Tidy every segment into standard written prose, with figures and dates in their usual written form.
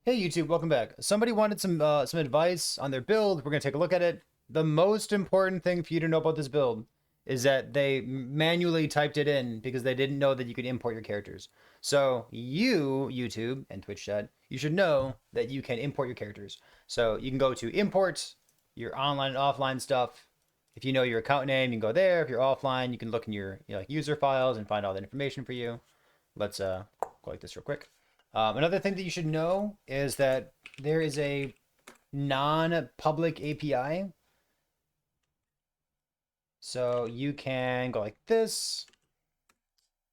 Hey YouTube, welcome back. Somebody wanted some advice on their build. We're gonna take a look at it. The most important thing for you to know about this build is that they manually typed it in because they didn't know that you could import your characters. So you, YouTube and Twitch chat, you should know that you can import your characters. So you can go to import your online and offline stuff. If you know your account name, you can go there. If you're offline, you can look in your like user files and find all that information for you. Let's go like this real quick. Another thing that you should know is that there is a non-public API. So you can go like this,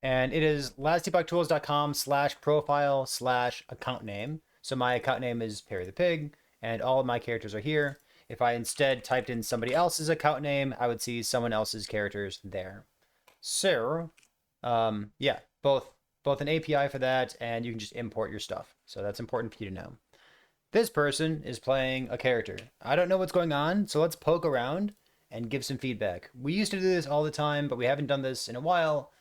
and it is lastepochtools.com/profile/account name. So my account name is Perry the Pig, and all of my characters are here. If I instead typed in somebody else's account name, I would see someone else's characters there. So, yeah, both an API for that, and you can just import your stuff. So that's important for you to know. This person is playing a character. I don't know what's going on, so let's poke around and give some feedback. We used to do this all the time, but we haven't done this in a while.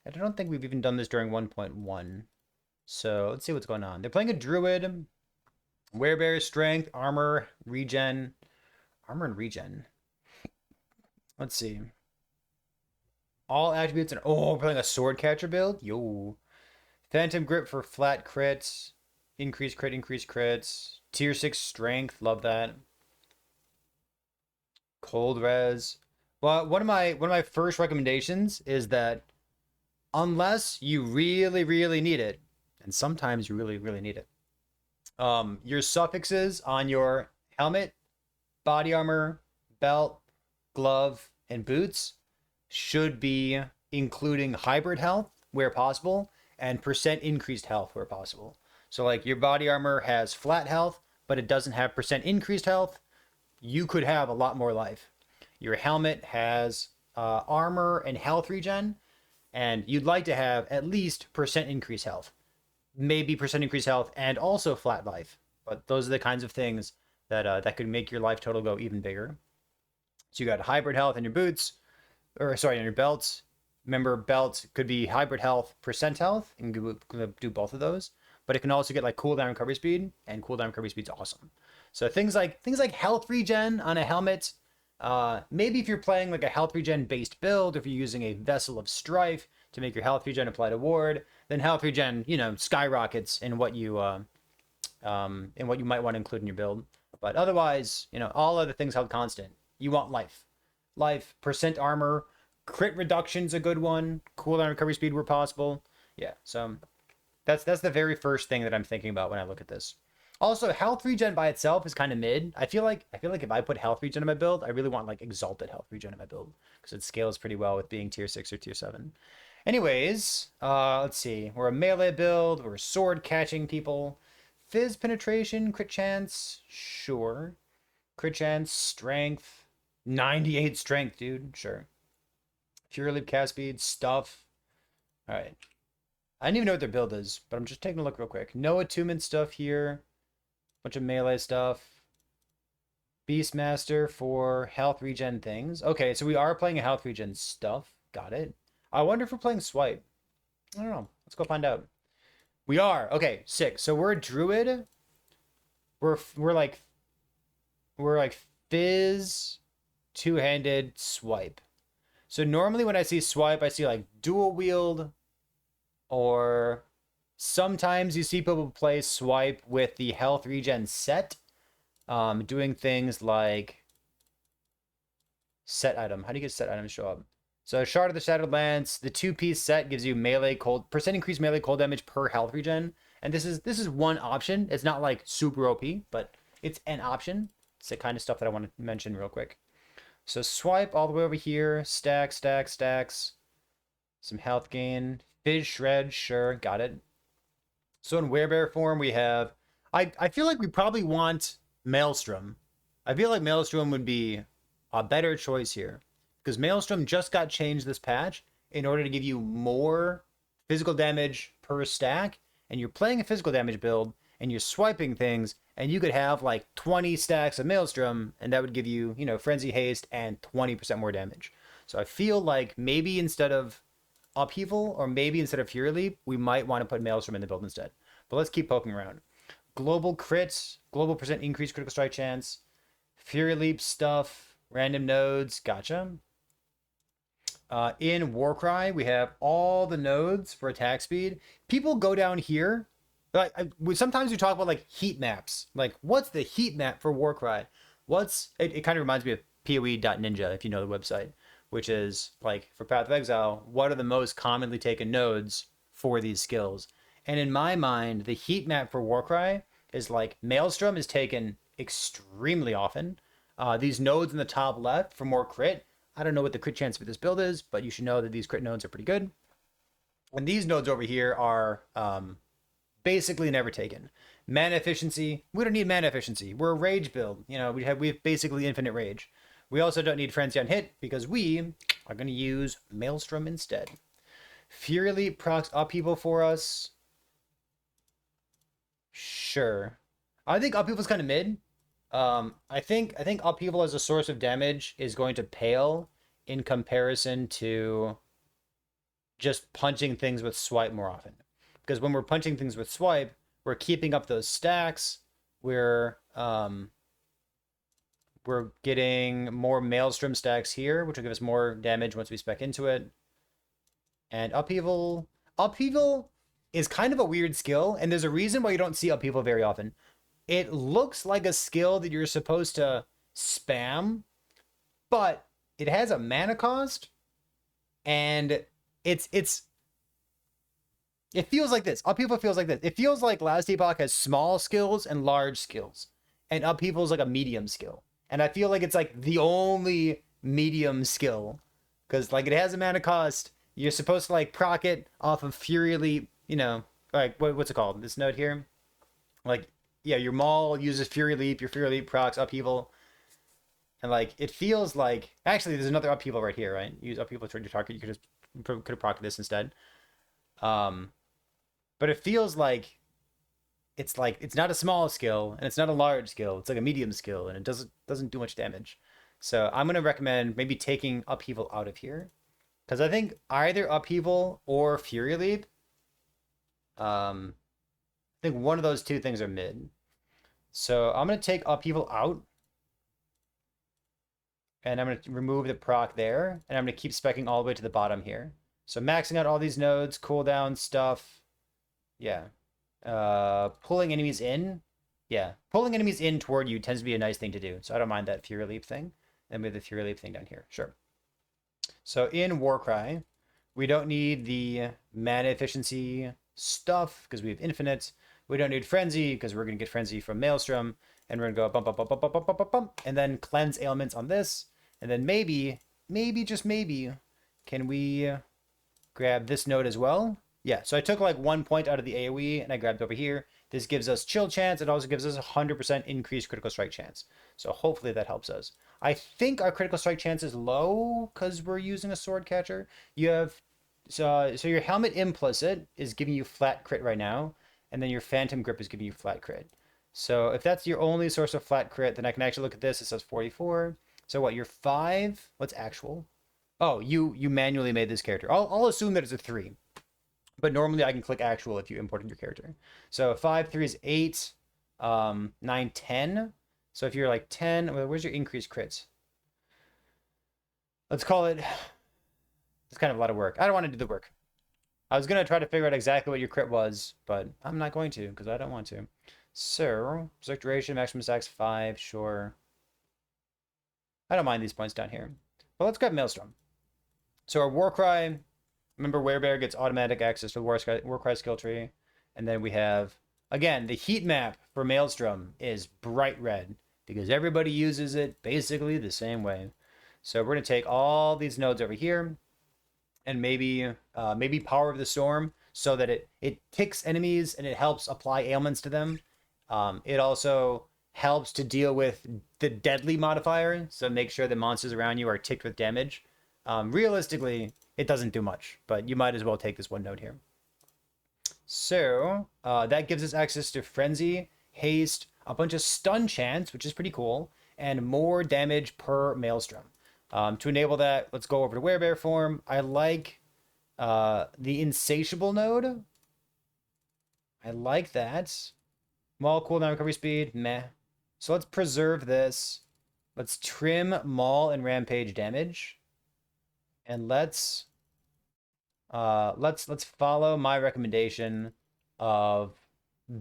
I don't think we've even done this during 1.1. So let's see what's going on. They're playing a druid. Werebear, strength, armor, regen. Armor and regen. Let's see. All attributes and oh, we're playing a sword catcher build. Yo. Phantom grip for flat crits. Increase crits. Tier 6 strength. Love that. Cold res. Well, one of my first recommendations is that unless you really need it, and sometimes you really need it, your suffixes on your helmet, body armor, belt, glove, and boots should be including hybrid health where possible and percent increased health where possible. So like your body armor has flat health, but it doesn't have percent increased health. You could have a lot more life. Your helmet has armor and health regen, and you'd like to have at least percent increased health, maybe percent increased health, and also flat life. But those are the kinds of things that could make your life total go even bigger. So you got hybrid health in your boots, or sorry, on your belts. Remember, belt could be hybrid health, percent health, and do both of those. But it can also get like cooldown recovery speed, and cooldown recovery speed's awesome. So things like health regen on a helmet. Maybe if you're playing like a health regen based build, if you're using a Vessel of Strife to make your health regen apply to ward, then health regen, skyrockets in what you might want to include in your build. But otherwise, all other things held constant. You want life, percent armor, crit reduction's a good one, cooldown recovery speed where possible. Yeah, so that's the very first thing that I'm thinking about when I look at this. Also, health regen by itself is kind of mid. I feel like if I put health regen in my build, I really want like exalted health regen in my build because it scales pretty well with being tier 6 or tier 7. Anyways, let's see. We're a melee build. We're sword catching people. Fizz penetration, crit chance, sure. Crit chance, strength, 98 strength, dude, sure. Pure leap cast speed, stuff. All right. I didn't even know what their build is, but I'm just taking a look real quick. No attunement stuff here. Bunch of melee stuff. Beastmaster for health regen things. Okay, so we are playing a health regen stuff. Got it. I wonder if we're playing swipe. I don't know. Let's go find out. We are. Okay, sick. So we're a druid. We're like fizz, two-handed swipe. So normally when I see swipe, I see like dual wield, or sometimes you see people play swipe with the health regen set, doing things like set item. How do you get set items to show up? So Shard of the Shattered Lance, the 2-piece set gives you melee cold percent increased melee cold damage per health regen. And this is one option. It's not like super OP, but it's an option. It's the kind of stuff that I want to mention real quick. So swipe all the way over here, stacks. Some health gain. Fizz shred, sure, got it. So in Werebear form, we have I feel like we probably want Maelstrom. I feel like Maelstrom would be a better choice here, because Maelstrom just got changed this patch in order to give you more physical damage per stack, and you're playing a physical damage build, and you're swiping things, and you could have like 20 stacks of Maelstrom, and that would give you, Frenzy Haste and 20% more damage. So I feel like maybe instead of Upheaval, or maybe instead of Fury Leap, we might want to put Maelstrom in the build instead. But let's keep poking around. global crits, global percent increased critical strike chance, Fury Leap stuff, random nodes. Gotcha. In Warcry, we have all the nodes for attack speed. People go down here. Like sometimes we talk about like heat maps. Like, what's the heat map for Warcry? It kind of reminds me of PoE.ninja, if you know the website, which is like for Path of Exile, what are the most commonly taken nodes for these skills? And in my mind, the heat map for Warcry is like Maelstrom is taken extremely often. These nodes in the top left for more crit. I don't know what the crit chance for this build is, but you should know that these crit nodes are pretty good. And these nodes over here are basically never taken. Mana efficiency, we don't need mana efficiency. We're a rage build. You know, we have basically infinite rage. We also don't need frenzy on hit because we are going to use Maelstrom instead. Fury Leap procs upheaval for us. Sure. I think upheaval's kind of mid. I think upheaval as a source of damage is going to pale in comparison to just punching things with swipe more often. Because when we're punching things with swipe, we're keeping up those stacks. We're getting more Maelstrom stacks here, which will give us more damage once we spec into it. And upheaval is kind of a weird skill, and there's a reason why you don't see upheaval very often. It looks like a skill that you're supposed to spam, but it has a mana cost, and it feels like this. Upheaval feels like this. It feels like last Epoch has small skills and large skills, and upheaval is like a medium skill. And I feel like it's like the only medium skill, because like it has a mana cost. You're supposed to like proc it off of Fury Leap, you know, like what's it called? This node here, like. Yeah, your Maul uses Fury Leap, your Fury Leap procs upheaval. And like it feels like actually there's another upheaval right here, right? Use upheaval to your target. You could have procced this instead. But it feels like it's not a small skill and it's not a large skill. It's like a medium skill and it doesn't do much damage. So I'm gonna recommend maybe taking upheaval out of here. Because I think either upheaval or Fury Leap, I think one of those two things are mid. So I'm going to take upheaval out. And I'm going to remove the proc there. And I'm going to keep specking all the way to the bottom here. So maxing out all these nodes, cooldown stuff. Yeah. Pulling enemies in. Yeah. Pulling enemies in toward you tends to be a nice thing to do. So I don't mind that Fury Leap thing. And we have the Fury Leap thing down here. Sure. So in Warcry, we don't need the mana efficiency stuff because we have infinite. We don't need frenzy because we're going to get frenzy from Maelstrom, and we're going to go bump, bump, bump, bump, bump, bump, bump, bump, and then cleanse ailments on this, and then maybe, just maybe, can we grab this node as well? Yeah, so I took like 1 point out of the AoE, and I grabbed over here. This gives us chill chance. It also gives us 100% increased critical strike chance. So hopefully that helps us. I think our critical strike chance is low because we're using a sword catcher. You have so your helmet implicit is giving you flat crit right now. And then your Phantom Grip is giving you flat crit. So if that's your only source of flat crit, then I can actually look at this. It says 44. So what, you're 5? What's actual? Oh, you manually made this character. I'll assume that it's a 3. But normally I can click actual if you imported your character. So 5, 3 is 8, 9, 10. So if you're like 10, where's your increased crits? Let's call it... It's kind of a lot of work. I don't want to do the work. I was going to try to figure out exactly what your crit was, but I'm not going to because I don't want to. So, Berserk duration, maximum stacks 5, sure. I don't mind these points down here. But let's grab Maelstrom. So our Warcry, remember Werebear gets automatic access to the Warcry skill tree. And then we have, again, the heat map for Maelstrom is bright red because everybody uses it basically the same way. So we're going to take all these nodes over here. And maybe Power of the Storm so that it ticks enemies and it helps apply ailments to them. It also helps to deal with the deadly modifier, so make sure the monsters around you are ticked with damage. Realistically, it doesn't do much, but you might as well take this one node here. So that gives us access to Frenzy, Haste, a bunch of stun chance, which is pretty cool, and more damage per Maelstrom. To enable that, let's go over to Werebear form. I like the Insatiable node. I like that. Maul cooldown recovery speed, meh. So let's preserve this. Let's trim Maul and Rampage damage. And let's follow my recommendation of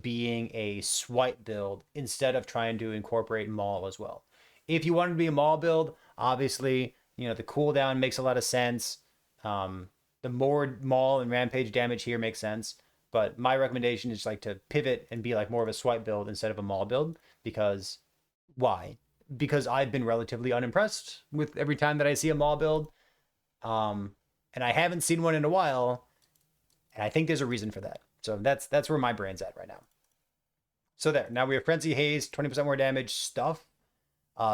being a swipe build instead of trying to incorporate Maul as well. If you wanted to be a Maul build, obviously, the cooldown makes a lot of sense. The more Maul and Rampage damage here makes sense. But my recommendation is like to pivot and be like more of a swipe build instead of a Maul build. Because why? Because I've been relatively unimpressed with every time that I see a Maul build. Um, and I haven't seen one in a while, and I think there's a reason for that. So that's where my brain's at right now. So there. Now we have Frenzy Haze, 20% more damage stuff.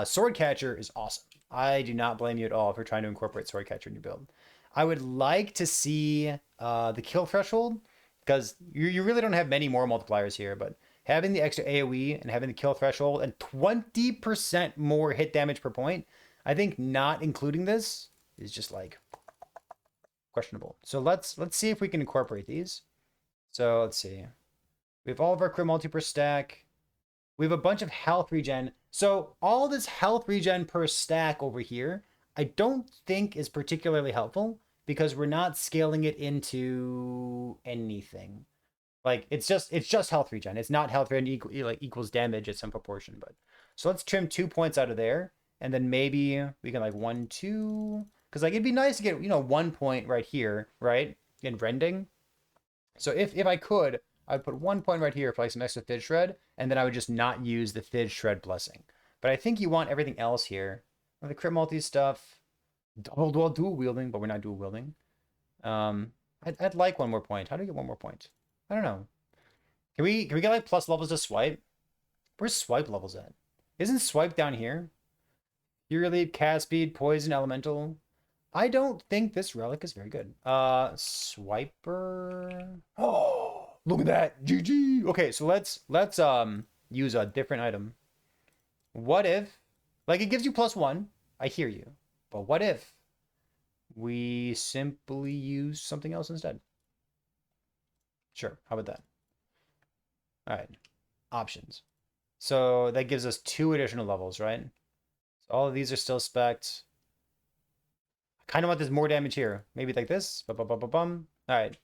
Sword Catcher is awesome. I do not blame you at all for trying to incorporate Sword Catcher in your build. I would like to see the kill threshold, because you really don't have many more multipliers here, but having the extra AoE and having the kill threshold and 20% more hit damage per point, I think not including this is just like questionable. So let's see if we can incorporate these. So let's see. We have all of our crit multi per stack. We have a bunch of health regen. So all this health regen per stack over here, I don't think is particularly helpful because we're not scaling it into anything. Like it's just health regen. It's not health regen equals damage at some proportion. But so let's trim 2 points out of there, and then maybe we can like 1, 2. Because like it'd be nice to get 1 point right here, right, in rending. So if I could, I'd put 1 point right here for like some extra Fidge Shred, and then I would just not use the Fidge Shred blessing. But I think you want everything else here. The crit multi stuff, dual wielding, but we're not dual wielding. I'd like 1 more point. How do you get 1 more point? I don't know. Can we get like plus levels to swipe? Where's swipe levels at? Isn't swipe down here? Fury Leap, cast speed, poison, elemental. I don't think this relic is very good. Swiper. Oh, look at that. GG. Okay, so let's use a different item. What if, like, it gives you +1. I hear you. But what if we simply use something else instead? Sure. How about that? All right. Options. So that gives us 2 additional levels, right? So all of these are still spec'd. I kind of want this more damage here. Maybe like this. All right.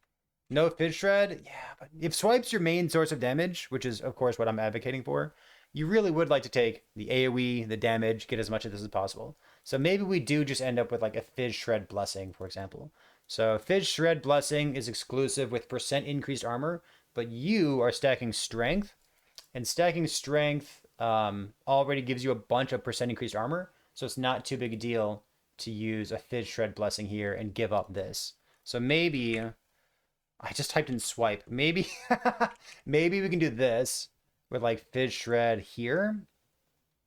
No Fidge Shred. Yeah, but if swipe's your main source of damage, which is, of course, what I'm advocating for, you really would like to take the AoE, the damage, get as much of this as possible. So maybe we do just end up with like a Fidge Shred Blessing, for example. So Fidge Shred Blessing is exclusive with % increased armor, but you are stacking strength, and stacking strength already gives you a bunch of % increased armor, so it's not too big a deal to use a Fidge Shred Blessing here and give up this. So maybe, I just typed in swipe. Maybe, maybe we can do this with like Fidge Shred here.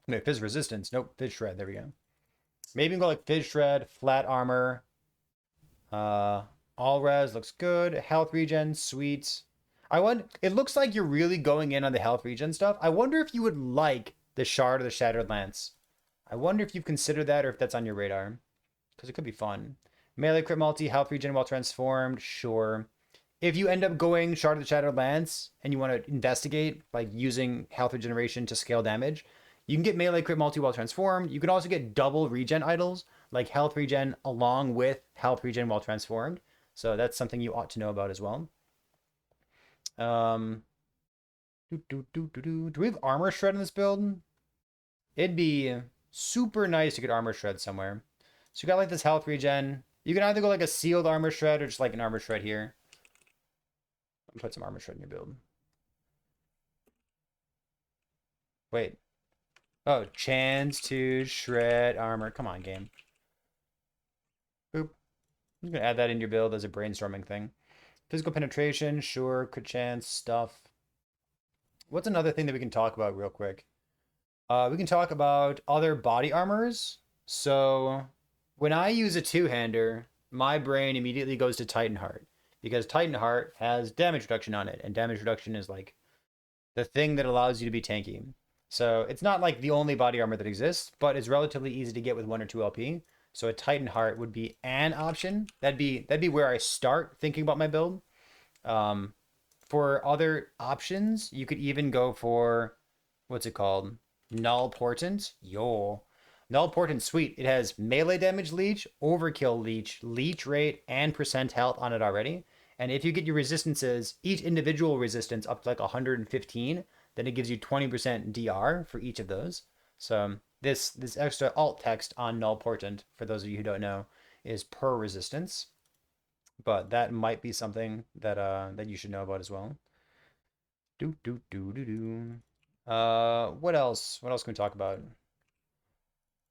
No, Fizz Resistance. Nope, Fidge Shred. There we go. Maybe we can go like Fidge Shred, flat armor. All res looks good. Health regen, sweet. It looks like you're really going in on the health regen stuff. I wonder if you would like the Shard or the Shattered Lance. I wonder if you've considered that or if that's on your radar. Because it could be fun. Melee crit multi, health regen while transformed, sure. If you end up going Shard of the Shattered Lance and you want to investigate like using health regeneration to scale damage, you can get melee crit multi while transformed. You can also get double regen idols, like health regen along with health regen while transformed. So that's something you ought to know about as well. Do we have armor shred in this build? It'd be super nice to get armor shred somewhere. So you got like this health regen. You can either go like a sealed armor shred or just like an armor shred here. Put some armor shred in your build. Wait. Oh, chance to shred armor. Come on, game. Boop. I'm gonna add that in your build as a brainstorming thing. Physical penetration, sure. Crit chance, stuff. What's another thing that we can talk about real quick? We can talk about other body armors. So when I use a two-hander, my brain immediately goes to Titan Heart because Titan Heart has damage reduction on it, and damage reduction is like the thing that allows you to be tanky. So it's not like the only body armor that exists, but it's relatively easy to get with 1 or 2 LP. So a Titan Heart would be an option. That'd be where I start thinking about my build. For for other options, you could even go for, what's it called? Null Portent. Yo. Null Portent, sweet. It has melee damage leech, overkill leech, leech rate, and percent health on it already. And if you get your resistances, each individual resistance up to like 115, then it gives you 20% DR for each of those. So this extra alt text on Null Portent, for those of you who don't know, is per resistance. But that might be something that that you should know about as well. Do do do do do. What else? What else can we talk about?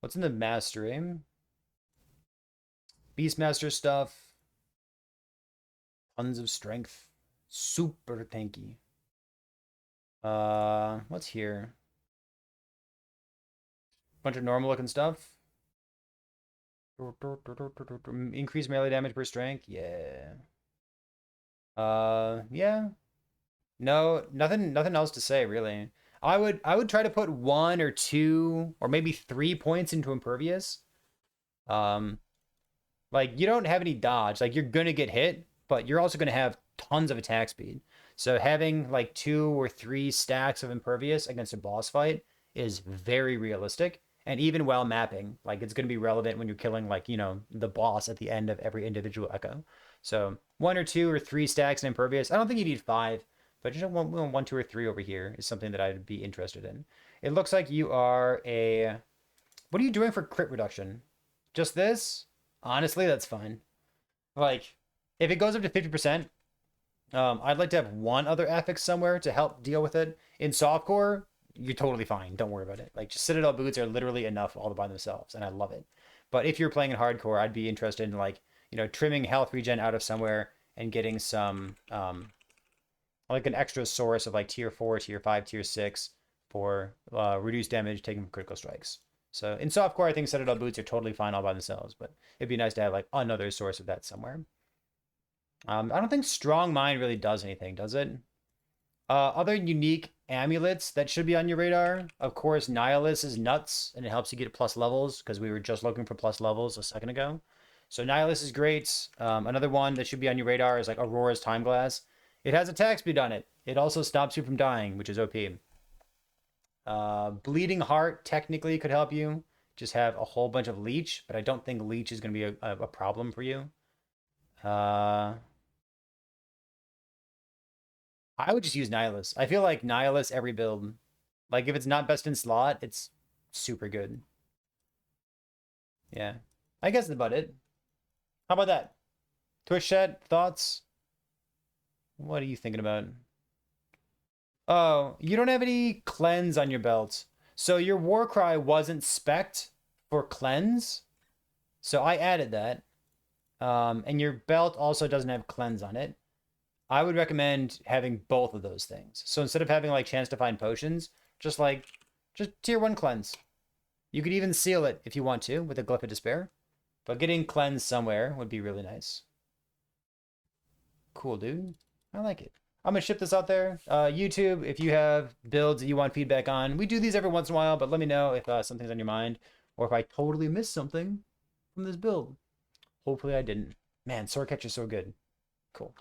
What's in the mastery? Beastmaster stuff. Tons of strength. Super tanky. What's here? Bunch of normal looking stuff. Increase melee damage per strength. Yeah. Yeah. No, nothing else to say really. I would try to put 1 or 2 or maybe 3 points into impervious. Um, like you don't have any dodge. Like you're gonna get hit, but you're also gonna have tons of attack speed. So having like 2 or 3 stacks of impervious against a boss fight is very realistic. And even while mapping, like it's gonna be relevant when you're killing like, the boss at the end of every individual echo. So 1 or 2 or 3 stacks in impervious. I don't think you need 5. But just 1, 2, or 3 over here is something that I'd be interested in. It looks like you are a... What are you doing for crit reduction? Just this? Honestly, that's fine. Like, if it goes up to 50%, I'd like to have one other affix somewhere to help deal with it. In softcore, you're totally fine. Don't worry about it. Like, just Citadel boots are literally enough all by themselves, and I love it. But if you're playing in hardcore, I'd be interested in, like, trimming health regen out of somewhere and getting some... like an extra source of like tier 4, tier 5, tier 6 for reduced damage taken from critical strikes. So in softcore, I think Citadel boots are totally fine all by themselves, but it'd be nice to have like another source of that somewhere. I don't think Strong Mind really does anything, does it? Other unique amulets that should be on your radar. Of course, Nihilus is nuts, and it helps you get plus levels because we were just looking for plus levels a second ago. So Nihilus is great. Another one that should be on your radar is like Aurora's Time Glass. It has attack speed on it. It also stops you from dying, which is OP. Bleeding Heart technically could help you. Just have a whole bunch of leech, but I don't think leech is going to be a problem for you. I would just use Nihilus. I feel like Nihilus every build. Like if it's not best in slot, it's super good. Yeah. I guess that's about it. How about that? Twitch chat, thoughts? What are you thinking about? Oh, you don't have any cleanse on your belt. So your Warcry wasn't spec'd for cleanse. So I added that. And your belt also doesn't have cleanse on it. I would recommend having both of those things. So instead of having like chance to find potions, just tier 1 cleanse. You could even seal it if you want to with a Glyph of Despair. But getting cleanse somewhere would be really nice. Cool, dude. I like it. I'm going to ship this out there. YouTube, if you have builds that you want feedback on, we do these every once in a while, but let me know if something's on your mind or if I totally missed something from this build. Hopefully I didn't. Man, Sword Catcher's so good. Cool.